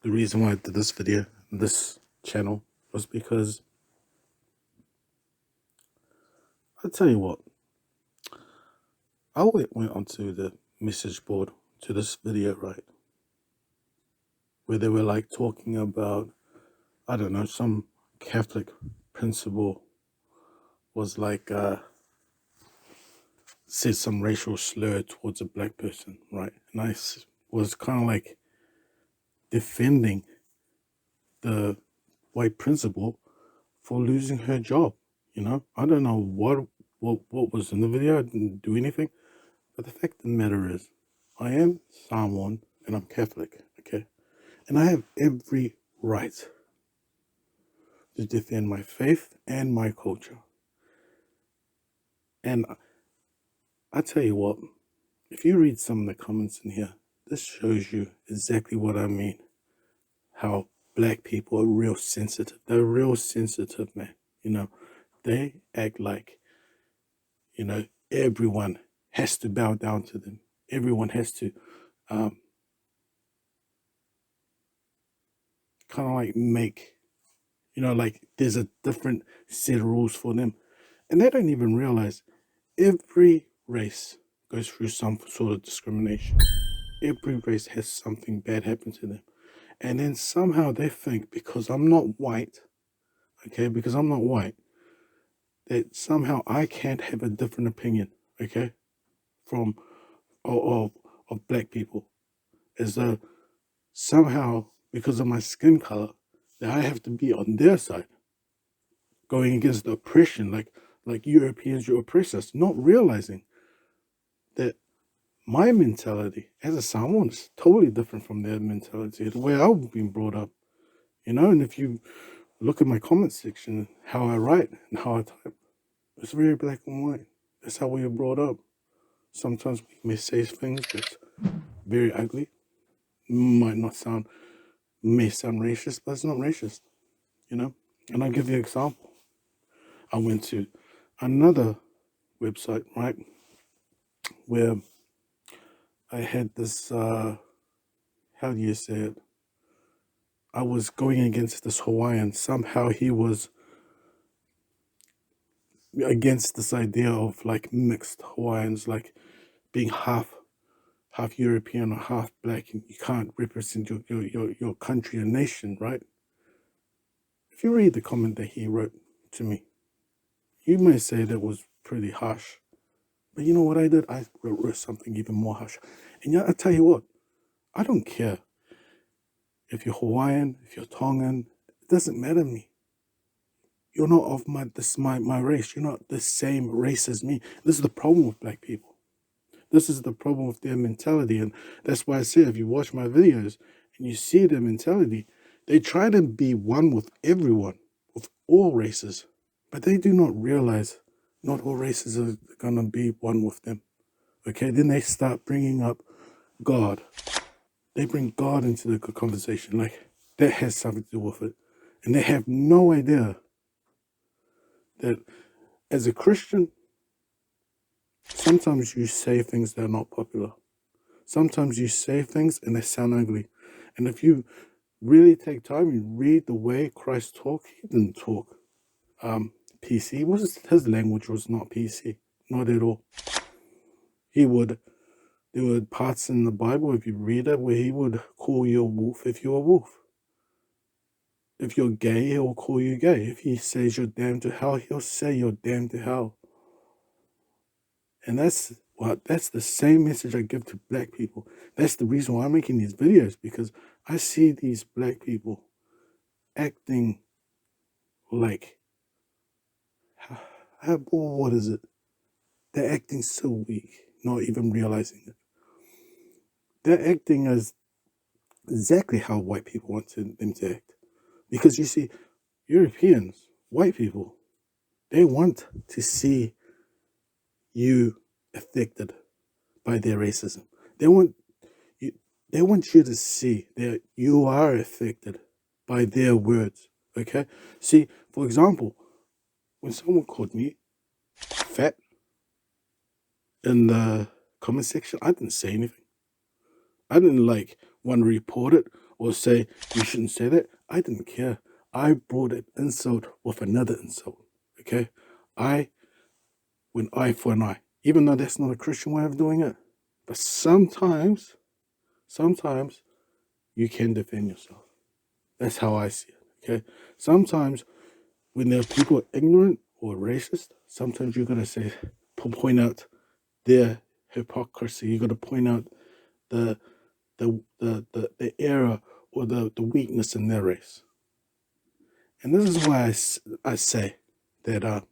The reason why I did this video, this channel, was because I tell you what, I went onto the message board to this video, right, where they were like talking about, I don't know, some Catholic principal was like said some racial slur towards a black person, right? And I was kind of like defending the white principal for losing her job. I don't know what was in the video. I didn't do anything, but the fact of the matter is, I am Samoan and I'm Catholic, okay, and I have every right to defend my faith and my culture. And I tell you what, if you read some of the comments in here, this shows you exactly what I mean. How black people are real sensitive. They're real sensitive, man. They act like, everyone has to bow down to them. Everyone has to kind of like make, like there's a different set of rules for them. And they don't even realize every race goes through some sort of discrimination. Every race has something bad happen to them. And then somehow they think because I'm not white, that somehow I can't have a different opinion, okay, from of black people, as though somehow because of my skin color that I have to be on their side, going against the oppression, like Europeans, you oppress us, not realizing that my mentality as a Samoan is totally different from their mentality, the way I've been brought up, and if you look at my comment section, how I write and how I type, it's very black and white. That's how we are brought up. Sometimes we may say things that's very ugly, may sound racist, but it's not racist, And I'll give you an example. I went to another website, right, where I had this, how do you say it? I was going against this Hawaiian. Somehow he was against this idea of like mixed Hawaiians, like being half European or half black, and you can't represent your country and nation, right? If you read the comment that he wrote to me, you may say that was pretty harsh. But you know what I did? I wrote something even more harsh. And I tell you what, I don't care if you're Hawaiian, if you're Tongan, it doesn't matter to me. You're not of my race. You're not the same race as me. This is the problem with black people. This is the problem with their mentality. And that's why I say if you watch my videos and you see their mentality, they try to be one with everyone, with all races. But they do not realize not all races are going to be one with them. Okay, then they start bringing up God. They bring God into the conversation, like that has something to do with it. And they have no idea that as a Christian, sometimes you say things that are not popular. Sometimes you say things and they sound ugly. And if you really take time, you read the way Christ talked, he didn't talk PC. His language was not PC, not at all. There were parts in the Bible, if you read it, where he would call you a wolf if you're a wolf. If you're gay, he'll call you gay. If he says you're damned to hell, he'll say you're damned to hell. And that's the same message I give to black people. That's the reason why I'm making these videos, because I see these black people acting like, what is it? They're acting so weak, not even realizing it. They're acting as exactly how white people want them to act. Because you see, Europeans, white people, they want to see you affected by their racism. They want you to see that you are affected by their words. Okay? See, for example, when someone called me fat in the comment section, I didn't say anything. I didn't want to report it or say you shouldn't say that. I didn't care. I brought an insult with another insult. Okay, I went eye for an eye, even though that's not a Christian way of doing it. But sometimes you can defend yourself. That's how I see it. Okay, sometimes when there are people ignorant or racist, sometimes you gotta say, point out their hypocrisy. You gotta point out the the error or the weakness in their race. And this is why I say that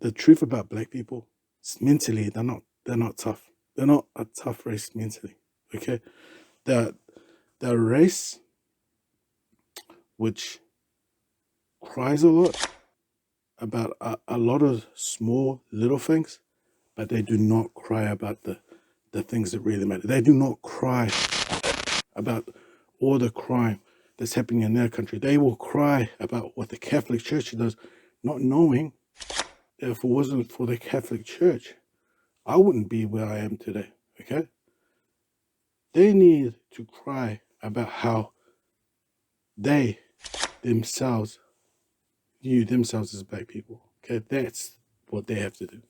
the truth about black people is mentally they're not tough. They're not a tough race mentally. Okay, they're a race which cries a lot about a lot of small little things, but they do not cry about the things that really matter. They do not cry about all the crime that's happening in their country. They will cry about what the Catholic Church does, not knowing that if it wasn't for the Catholic Church, I wouldn't be where I am today. Okay? They need to cry about how they themselves view themselves as black people. Okay? That's what they have to do.